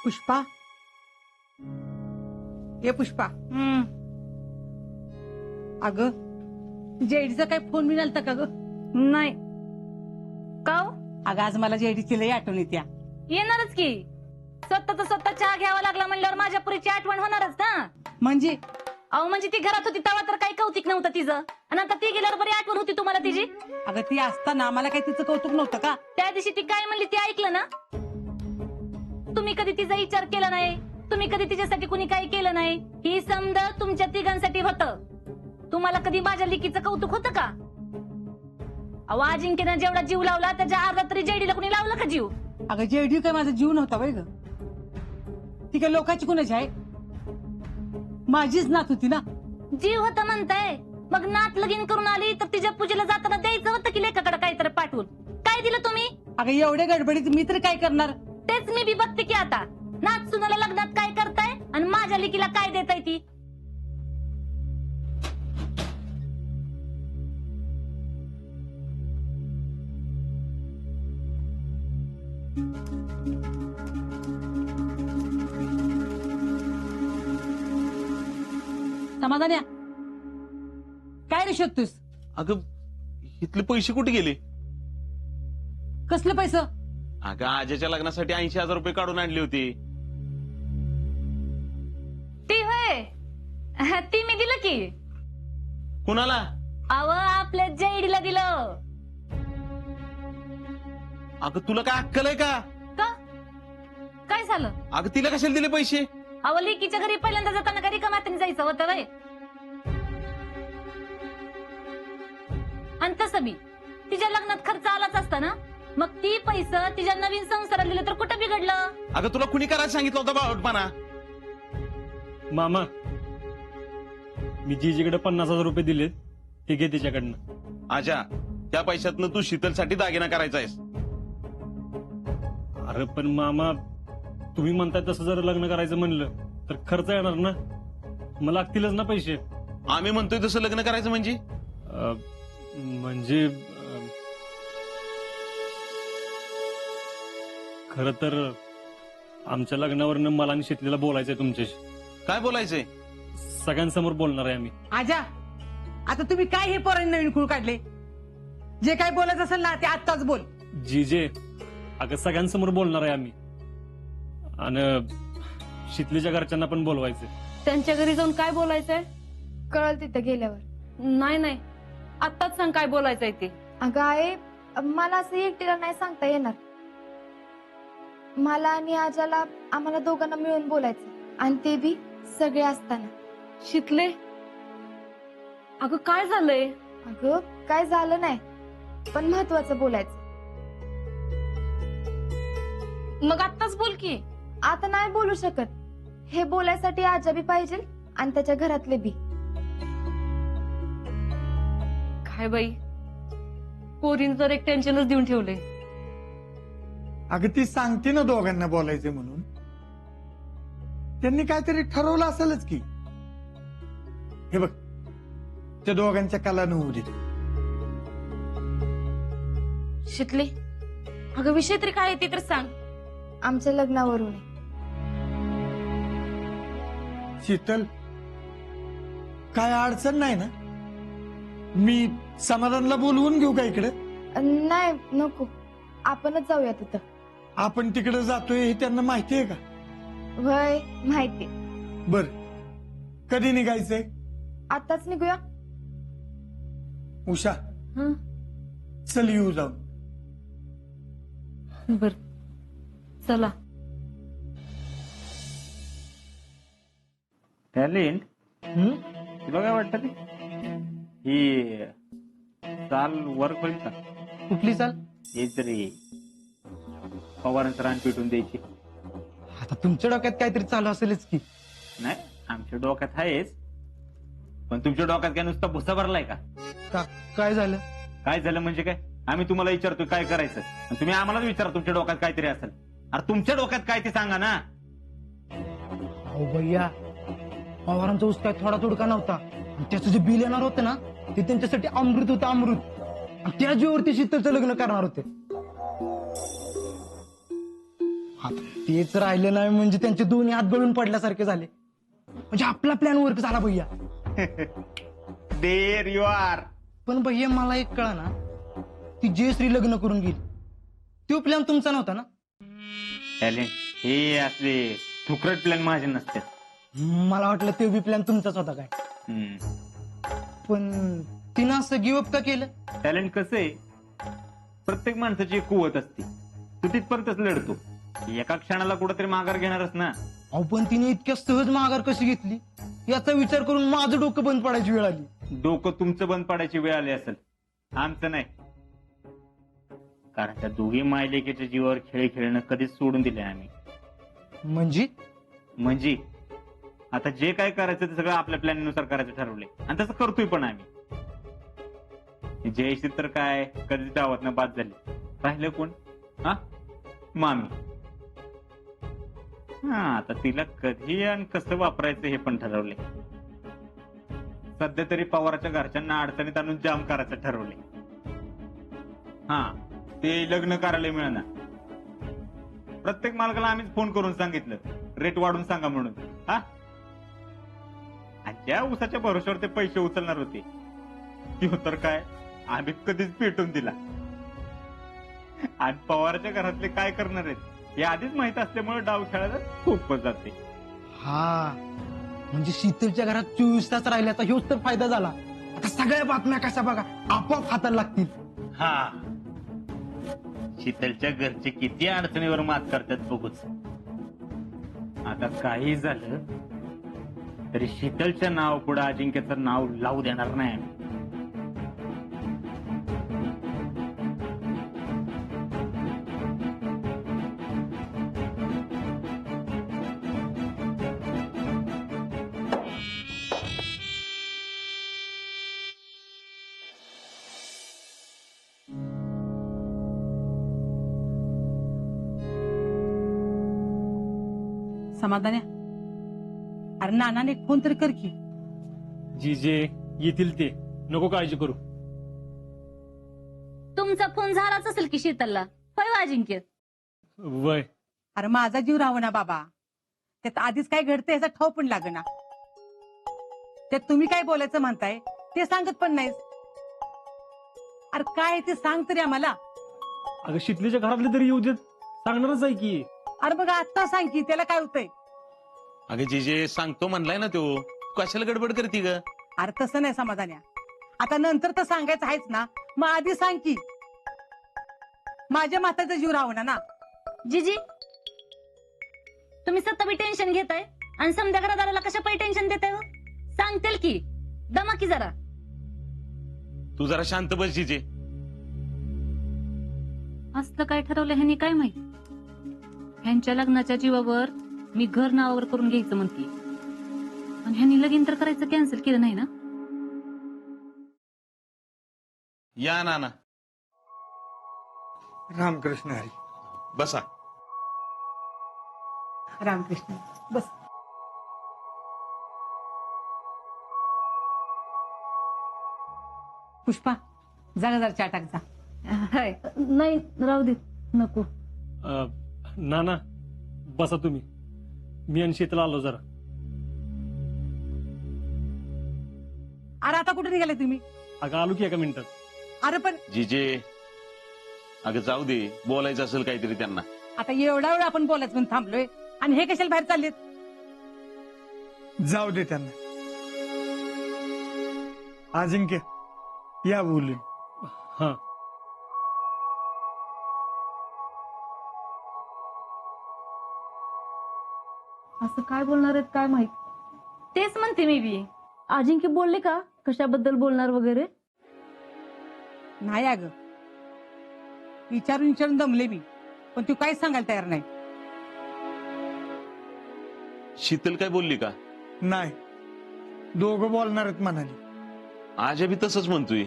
पुष्पा, ये पुष्पा. अगं जेडीचा काय फोन मिळालता का ग? नाही. का हो? अगं आज मला जेडीची लई आठवण येत्या. येणारच की. स्वतः चहा घ्यावा लागला म्हणल्यावर माझ्या पुरीची आठवण होणारच ना. म्हणजे अहो म्हणजे ती घरात होती तेव्हा तर काही कौतिक नव्हतं तिचं, आणि आता ती गेल्यावर बरी आठवण होती तुम्हाला तिची. अगं ती असताना आम्हाला काही तिचं कौतुक नव्हतं का? त्या दिवशी ती काय म्हणली ते ऐकलं ना तुम्ही? कधी तिचा विचार केला नाही, तुम्ही कधी तिच्यासाठी कुणी काही केलं नाही. ही समज तुमच्या तिघांसाठी होतं. तुम्हाला कधी माझ्या लिकीचं कौतुक होतं का? अहो अजिंक्यनं जेवढा जीव लावला त्याच्या अर्धा तरी जेडीला कुणी लावलं का जीव? अगं जेडी काय माझा जीव नव्हता वय ग. ती काय लोकांची कुणाची आहे? माझीच नात होती ना. जीव होता म्हणताय, मग नात लगीन करून आली तर तिच्या पूजेला जाताना द्यायचं होतं की लेकाकडे काहीतरी पाठवून. काय दिलं तुम्ही? अगं एवढ्या गडबडीत मी तरी काय करणार? तेच मी बी बघते की आता नात सुनाला लग्नात काय करताय आणि माझ्या लिकीला काय देताय ती. समाधान्या काय रे शोधतोस? अगं इथले पैसे कुठे गेले? कसले पैसे? अगं आजच्या लग्नासाठी 80,000 रुपये काढून आणले होते. ती होय, ती मी दिलं की. कुणाला? अव आपल्या जैडीला दिलं. अगं तुला काय अक्कल आहे का? का काय झालं? अगं तिला कशाला दिले पैसे? अव लिकीच्या घरी पहिल्यांदा जाताना घरी कमातीने जायचं होतं वय. आणि तसं बी तिच्या लग्नात खर्च आलाच असता ना, मग ती पैसे तिच्या नवीन संसाराला दिलं तर कुठं बिघडलं? अगं तुला कुणी करायला सांगितलं होतं बावटपणा? मामा, मी जीजीकडे 50,000 रुपये दिलेत, ते घे तिच्याकडनं. आजा त्या पैशातनं तू शीतलसाठी दागिना करायचा आहेस. अरे पण मामा, तुम्ही म्हणताय तसं जर लग्न करायचं म्हणलं तर खर्च येणार ना, मला लागतीलच ना पैसे. आम्ही म्हणतोय तसं लग्न करायचं म्हणजे? म्हणजे खर तर आमच्या लग्नावरनं मला आणि शीतलीला बोलायचंय तुमच्याशी. काय बोलायचंय? सगळ्यांसमोर बोलणार आहे आम्ही. आजा आता तुम्ही काय हे पोरांनी नवीन खूळ काढले? जे काय बोलायचं असेल ना ते आत्ताच बोल. जीजे, अगं सगळ्यांसमोर बोलणार आहे आम्ही, आणि शीतलीच्या घरच्यांना पण बोलवायचंय. त्यांच्या घरी जाऊन काय बोलायचंय? कळल तिथं गेल्यावर. नाही नाही, आत्ताच सांग काय बोलायचंय ते. अगं आहे, मला असं एकटीला नाही सांगता येणार. मला आणि आजाला आम्हाला दोघांना मिळून बोलायचं, आणि ते बी सगळे असताना. शितले, अगं काय झालंय? अगं काय झालं नाही, पण महत्वाचं बोलायचं. मग आत्ताच बोल की. आता नाही बोलू शकत. हे बोलायसाठी आजा बी पाहिजे आणि त्याच्या घरातले बी. काय बाई, पोरीन तर एक टेन्शनच देऊन ठेवलंय. अगं ती सांगते ना दोघांना बोलायचे म्हणून. त्यांनी काहीतरी ठरवलं असेलच की. हे बघ, त्या दोघांच्या कलानं होऊ दे. शितले, अगं विषय तरी काय आहे ते तर सांग. आमच्या लग्नावरून आहे. शीतल, काय अडचण नाही ना? मी समाधानला बोलवून घेऊ का इकडे? नाही नको, आपणच जाऊया तिथं. आपण तिकडे जातोय हे त्यांना माहिती आहे का? वय माहिती. बर, कधी निघायचंय? आताच निघूया. उषा, हं? चल येऊ जाऊन. बर चला. टॅलेंट तुला काय वाटतं ते? ही चाल वर्क होईल का? कुठली चाल? हेच रे, पवारांचं रान पेटून द्यायची. आता तुमच्या डोक्यात काहीतरी चालू असेलच की. नाही, आमच्या डोक्यात आहेच, पण तुमच्या डोक्यात काय नुसता भुसा भरलाय का? काय झालं? काय झालं म्हणजे काय? आम्ही तुम्हाला विचारतोय काय करायचं, आणि तुम्ही आम्हालाच विचारा तुमच्या डोक्यात काहीतरी असेल. अरे तुमच्या डोक्यात काय ते सांगा ना. अहो भैया, पवारांचा ऊस काय थोडा तुडका नव्हता. आणि त्याचं जे बिल येणार होतं ना, ते त्यांच्यासाठी अमृत होतं, अमृत. आणि त्या जीवावरती शीतलचं लग्न करणार होते. हा, तेच राहिलं नाही म्हणजे त्यांचे दोन्ही हात गळून पडल्यासारखे झाले. म्हणजे आपला प्लॅन वर्क झाला भैया. There you are. पण भैया मला एक कळा ना, ती जयश्री लग्न करून गेली तो प्लॅन तुमचा नव्हता ना? टॅलेंट हे असले तुकरट प्लॅन माझे नसते. मला वाटलं तो बी प्लॅन तुमचाच होता काय. पण तिनं असं गिवअप का केलं? टॅलेंट कसं आहे, प्रत्येक माणसाची एक कुवत असते, तू तिथपर्यंतच लढतो. एका क्षणाला कुठेतरी माघार घेणारच ना. अहो पण तिने इतक्या सहज माघार कशी घेतली याचा विचार करून माझं डोकं बंद पडायची वेळ आली. डोकं तुमचं बंद पडायची वेळ आली असेल, आमचं नाही. कारण त्या दोघी मायलेकीच्या जीवावर खेळ खेळणं कधीच सोडून दिले आम्ही. म्हणजे आता जे काय करायचं ते सगळं आपल्या प्लॅननुसार करायचं ठरवले आणि तसं करतोय पण आम्ही. जयश्री तर काय कधीच गावातनं बाद झाली. राहिलं कोण? हा, मामी. हा, आता तिला कधी आणि कसं वापरायचं हे पण ठरवले. सध्या तरी पवाराच्या घरच्यांना अडचणीत आणून जाम करायचं ठरवले. हा, ते लग्न करायला मिळणार. प्रत्येक मालकाला आम्हीच फोन करून सांगितलं रेट वाढून सांगा म्हणून. हा, आणि ज्या उसाच्या भरोश्यावर ते पैसे उचलणार होते किंवा तर काय आम्ही कधीच पेटून दिला. आणि पवाराच्या घरातले काय करणार आहेत हे आधीच माहित असल्यामुळे डाव खेळायला सोपं जाते. हा, म्हणजे शीतलच्या घरात 24 तास राहिल्याचा ह्योच तर फायदा झाला. आता सगळ्या बातम्या कशा बघा आपोआप हाताला लागतील. हा, शीतलच्या घरचे किती अडचणीवर मात करतात बघूच. आता काही झालं तरी शीतलच्या नाव पुढे अजिंक्यचं नाव लावू देणार नाही. समाधान्या, अरे नानाने एक फोन तरी कर की. जी जे येतील ते, नको काळजी करू. तुमचा फोन झालाच असेल की शीतलला, होय हो अजिंक्य? वय अरे माझा जीव राहावं ना बाबा, त्यात आधीच काय घडतं याचा ठाव पण लागना. त्यात तुम्ही काय बोलायचं म्हणताय ते सांगत पण नाहीस. अरे काय ते सांग तरी आम्हाला. अगं शितलीच्या घरातले तरी येऊ देत, सांगणारच आहे की. अरे बघा आत्ता सांग की त्याला काय होतंय. अगं जे सांगतो म्हणलाय ना तो, कशाला गडबड करते ग? अरे तसं नाही समाधान्या, आता नंतर तर सांगायचं आहेच ना, मग आधी सांग की. माझ्या माताचा जीव राहणार ना. जीजी, तुम्ही स्वतः बी टेन्शन घेताय आणि समध्या घरादाराला कशा पायी टेन्शन देताय हो? सांगतील की, दमा की जरा. तू जरा शांत बस जिजे. असलं काय ठरवलं ह्यांनी काय माहित. ह्यांच्या लग्नाच्या जीवावर मी घर नावावर करून घ्यायचं म्हणते, आणि ह्यांनी लगीन तर करायचं कॅन्सल केलं नाही ना. या नाना, रामकृष्ण हरी. बसा. रामकृष्ण बस. पुष्पा, जागा जरा चहा टाक जा. नाही राहू दे, नको. नाना बसा तुम्ही, मी आणि शीतल आलो जरा. अरे आता कुठे निघाले तुम्ही? अगं आलो की एका मिनिटात. अरे पण जिजे, अगं जाऊ दे, बोलायचं असेल काहीतरी त्यांना. आता एवढा वेळ आपण बोलायचं म्हणून थांबलोय आणि हे कशाला बाहेर चाललेत? जाऊ दे त्यांना. अजिंक्य या बोलून. हा, असं काय बोलणार आहेत काय माहित. तेच म्हणते मी बी. अजिंक्य बोलले का कशाबद्दल बोलणार वगैरे? नाही अगं, विचारून दमले मी, पण तू काहीच सांगायला तयार नाही. शीतल काय बोलली का? नाही, दोघं बोलणार आहेत म्हणाली. आज बी तसंच म्हणतोय.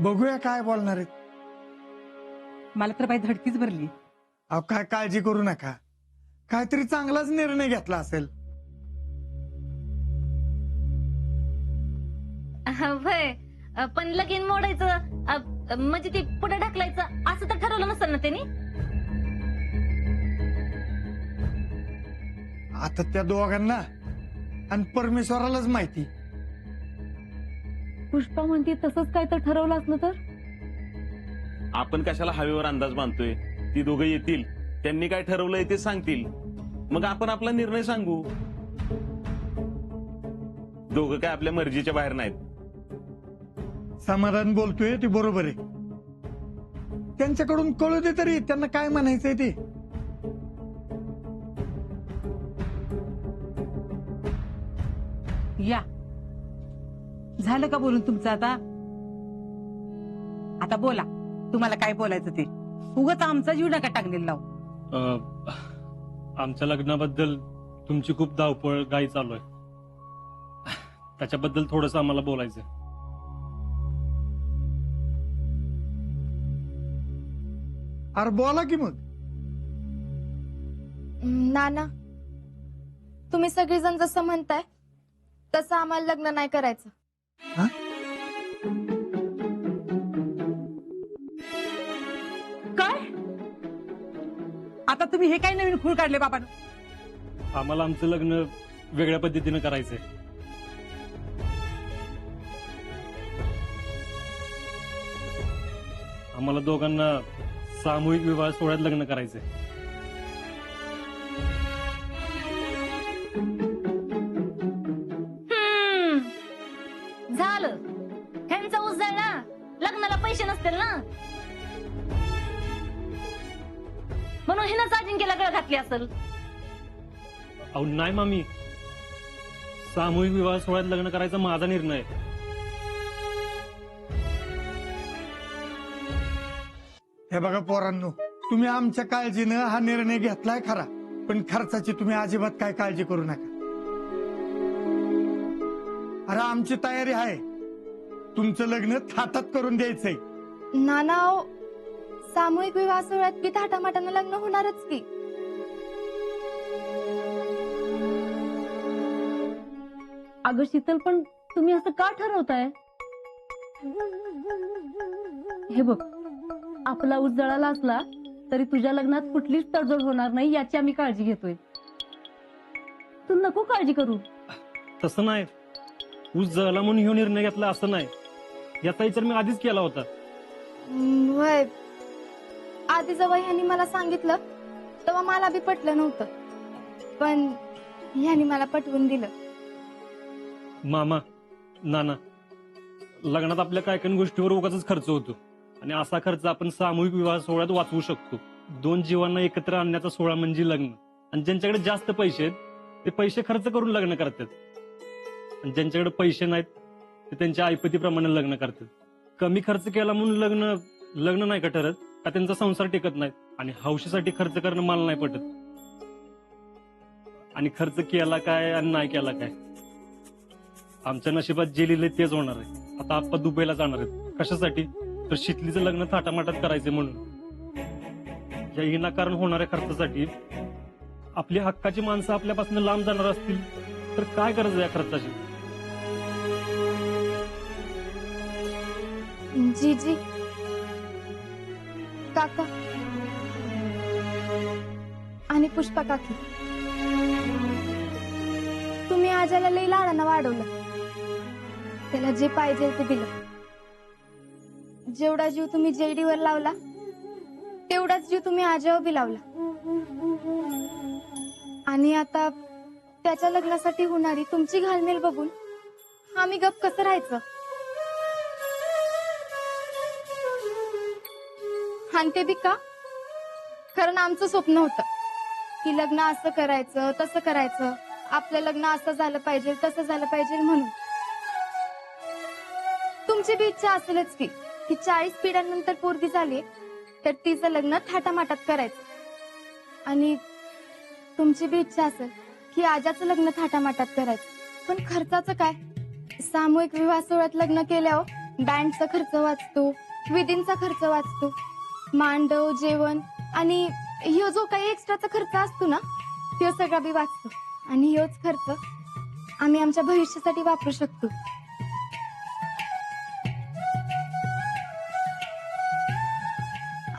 बघूया काय बोलणार आहेत. मला तर बाई धडकीच भरली. अहो काय काळजी करू नका, काहीतरी चांगलाच निर्णय घेतला असेल. होय, पण लगीन मोडायचं म्हणजे ते पुढे ढकलायचं असं तर ठरवलं नसेल ना त्यांनी? आता त्या दोघांना आणि परमेश्वरालाच माहिती. पुष्पा म्हणते तसंच काय तर ठरवलं असलं तर? आपण कशाला हवेवर अंदाज बांधतोय? ती दोघं येतील, त्यांनी काय ठरवलंय ते सांगतील, मग आपण आपला निर्णय सांगू. दोघं काय आपल्या मर्जीच्या बाहेर नाहीत. समाधान बोलतोय ते बरोबर आहे. त्यांच्याकडून कळू दे तरी त्यांना काय म्हणायचंय ते. या झालं का बोलून तुमचं? आता बोला, तुम्हाला काय बोलायचं ते. उगाच आमचा जीव नका टाकलेला लावू. आमच्या लग्नाबद्दल तुमची खूप धावपळ घाई चालू आहे. त्याच्याबद्दल थोडंसं आम्हाला बोलायचं. अरे बोला की मग. नाना, तुम्ही सगळेजण जसं म्हणताय तसं आम्हाला लग्न नाही करायचं. काय आता तुम्ही हे काय नवीन खूळ काढले बाबा? आम्हाला आमचं लग्न वेगळ्या पद्धतीनं करायचंय. आम्हाला दोघांना सामूहिक विवाह सोहळ्यात लग्न करायचंय. झालं, ह्यांचा उजळला. लग्नाला पैसे नसतील ना, म्हणून हिनंच अजिंक्यला गळ घातली असेल. अहो नाही मामी, सामूहिक विवाह सोहळ्यात लग्न करायचा माझा निर्णय आहे. हे बघा पोरांनो, तुम्ही आमच्या काळजीनं हा निर्णय घेतलाय खरा, पण खर्चाची तुम्ही अजिबात काय काळजी करू नका. अरे आमची तयारी आहे, तुमचं लग्न थाटात करून द्यायचंय. नाना, सामूहिक विवाह सोहळ्यात बी थाटामाटानं लग्न होणारच की. अगं शीतल, पण तुम्ही असं का ठरवताय? हे बघ, आपला ऊस जळाला असला तरी तुझ्या लग्नात कुठलीच तडजोड होणार नाही याची आम्ही काळजी घेतोय. तू नको काळजी करू. तसं नाही, ऊस जळला म्हणून ह्यो निर्णय घेतला असं नाही. याचा विचार मी आधीच केला होता. वय आधी जेव्हा ह्यांनी मला सांगितलं तेव्हा मला बी पटलं नव्हतं, पण ह्यांनी मला पटवून दिलं. मामा, नाना, लग्नात आपल्या काय काही गोष्टीवर उगाच खर्च होतो, आणि असा खर्च आपण सामूहिक विवाह सोहळ्यात वाचवू शकतो. दोन जीवांना एकत्र आणण्याचा सोहळा म्हणजे लग्न. आणि ज्यांच्याकडे जास्त पैसे आहेत ते पैसे खर्च करून लग्न करतात, आणि ज्यांच्याकडे पैसे नाहीत ते त्यांच्या ऐपतीप्रमाणे लग्न करतात. कमी खर्च केला म्हणून लग्न नाही का ठरत, का त्यांचा संसार टिकत नाही. आणि हौशीसाठी खर्च करणं मला नाही पटत. आणि खर्च केला काय आणि नाही केला काय, आमच्या नशिबात जे लिहिले तेच होणार आहे. आता आप्पा दुबईला जाणार आहेत. कशासाठी? तर शीतलीचं लग्न थाटामाटात करायचे म्हणून. या विनाकारण होणाऱ्या खर्चासाठी आपली हक्काची माणसं आपल्यापासून लांब जाणार असतील तर काय गरज आहे या खर्चाची? जीजी, काका आणि पुष्पा काकी, तुम्ही आजाला लई लाडानं वाढवलं. त्याला जे पाहिजे ते दिलं. जेवढा जीव तुम्ही जेडीवर लावला तेवढाच जीव तुम्ही आजावर बी लावला. आणि आता त्याच्या लग्नासाठी होणारी तुमची घालमेल बघून आम्ही गप कसं राहायचं? आणि ते बी का? कारण आमचं स्वप्न होतं की लग्न असं करायचं, तसं करायचं, आपलं लग्न असं झालं पाहिजे, तसं झालं पाहिजे म्हणून. तुमची बी इच्छा असेलच की 40 पिढ्यांनंतर पोरगी झाली तर तिचं लग्न थाटामाटात करायचं. आणि तुमची बी इच्छा असेल की आजाचं लग्न थाटामाटात करायचं. पण खर्चाचं काय? सामूहिक विवाह सोहळ्यात लग्न केल्यावर बँडचा खर्च वाचतो, विधींचा खर्च वाचतो, मांडव, जेवण आणि ह्यो जो काही एक्स्ट्राचा खर्च असतो ना, तो सगळा बी वाचतो. आणि ह्योच खर्च आम्ही आमच्या भविष्यासाठी वापरू शकतो.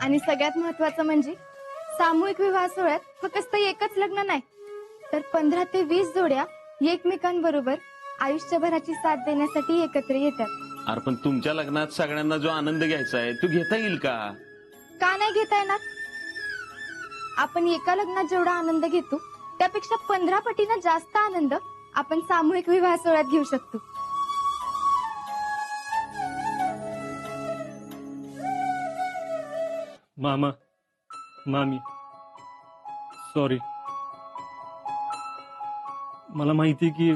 आणि सगळ्यात महत्वाचं म्हणजे सामूहिक विवाह सोहळ्यात फक्त एकच लग्न नाही तर 15 ते 20 जोड्या एकमेकांबरोबर आयुष्यभराची साथ देण्यासाठी एकत्र येतात. अरे पण तुमच्या लग्नात सगळ्यांना जो आनंद घ्यायचा आहे तो घेता येईल का? का नाही घेता येणार? आपण एका लग्नात जेवढा आनंद घेतो त्यापेक्षा 15 पटीनं जास्त आनंद आपण सामूहिक विवाह सोहळ्यात घेऊ शकतो. मामा, मामी, सॉरी. मला माहिती की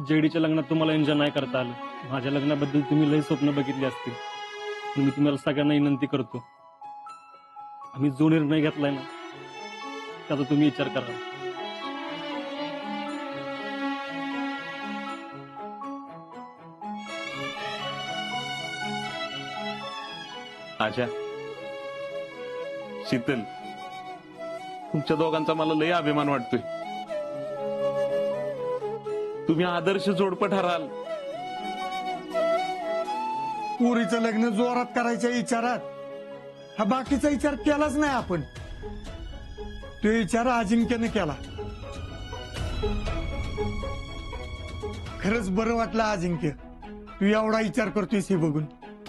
जेडीच्या लग्नात तुम्हाला एन्जॉय नाही करता आलं. माझ्या लग्नाबद्दल तुम्ही लय स्वप्न बघितली असतील. पण मी तुम्हाला सगळ्यांना विनंती करतो, आम्ही जो निर्णय घेतलाय ना त्याचा तुम्ही विचार करा. आशा, शीतल, तुमच्या दोघांचा मला लय अभिमान वाटतोय. तुम्ही आदर्श जोडपं ठराल. पुरीचं लग्न जोरात करायच्या विचारात हा बाकीचा विचार केलाच नाही आपण. तो विचार अजिंक्यने केला. खरंच बरं वाटलं अजिंक्य, तू एवढा विचार करतोयस हे बघून.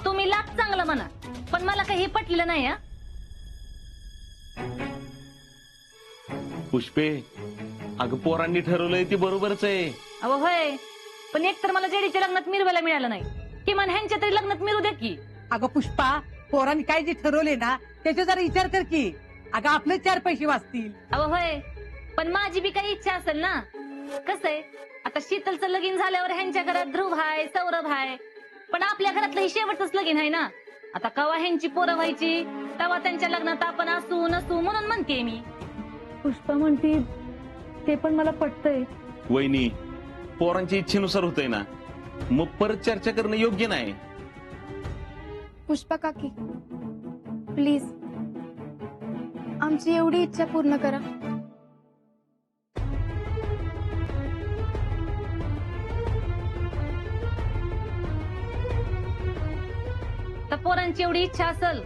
तुम्ही लाख चांगलं म्हणा, पण मला काही पटलेलं नाही. हा पुष्पे, अगं पोरांनी ठरवलंय ते बरोबरच आहे. अहो होय, पण एक तर मला जेडीच्या लग्नात मिरवायला मिळालं नाही. किमान ह्यांच्या तरी लग्नात मिरू दे की. अगं पुष्पा, पोरांनी काय जे ठरवले ना त्याचा जरा विचार कर की. अगं आपले 4 पैसे वाचतील. अहो होय, पण माझी बी काही इच्छा असेल ना. कसं आहे, आता शीतलचं लगीन झाल्यावर ह्यांच्या घरात ध्रुव आहे, सौरभ आहे, पण आपल्या घरातलं हे शेवटच लगीन आहे ना. आता कवा ह्यांची पोरं व्हायची तेव्हा त्यांच्या लग्नात आपण असू नसू म्हणून म्हणते मी. पुष्पा म्हणते ते पण मला पटतंय. वहिनी, पोरांच्या इच्छेनुसार होतंय ना, मग परत चर्चा करणं योग्य नाही. पुष्पा काकी, प्लीज आमची एवढी इच्छा पूर्ण करा. तर पोरांची एवढी इच्छा असेल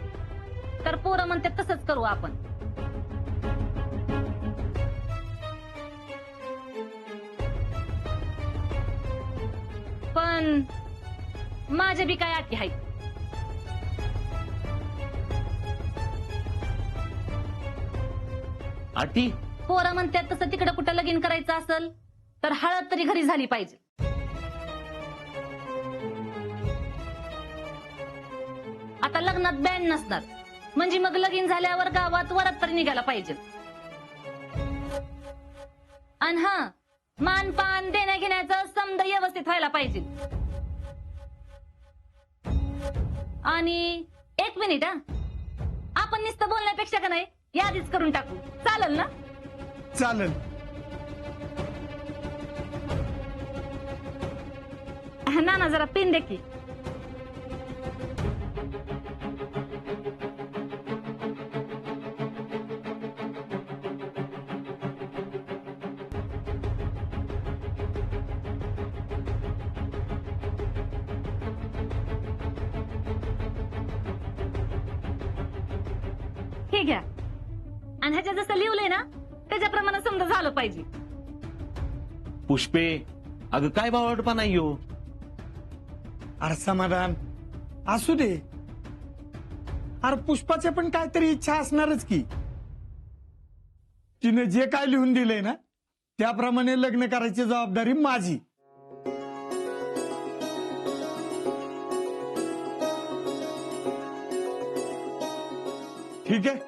तर पोरं म्हणते तसंच करू आपण. पण माझ्या बी काय अटी आहेत. अटी? पोरं म्हणतात तसं तिकडे कुठं लगीन करायचं असेल तर हळद तरी घरी झाली पाहिजे. आता लग्नात बॅन नसणार म्हणजे मग लगीन झाल्यावर गावात वरात तरी निघायला पाहिजे. आणि हा, मानपान देण्या घेण्याचं समद व्यवस्थित व्हायला पाहिजे. आणि एक मिनिट, हा, आपण नुसतं बोलण्यापेक्षा का नाही यादीच करून टाकू, चालेल ना? चालेल. ना जरा पिन दे की. हे घ्या, आणि ह्याच्या जसं लिहिलंय ना त्याच्याप्रमाणे समजा झालं पाहिजे. पुष्पे, अगं काय बावटपणा नाही हो. अरे समाधान असू दे. अरे पुष्पाचे पण काहीतरी इच्छा असणारच की. तिने जे काय लिहून दिलंय ना त्याप्रमाणे लग्न करायची जबाबदारी माझी. ठीक आहे.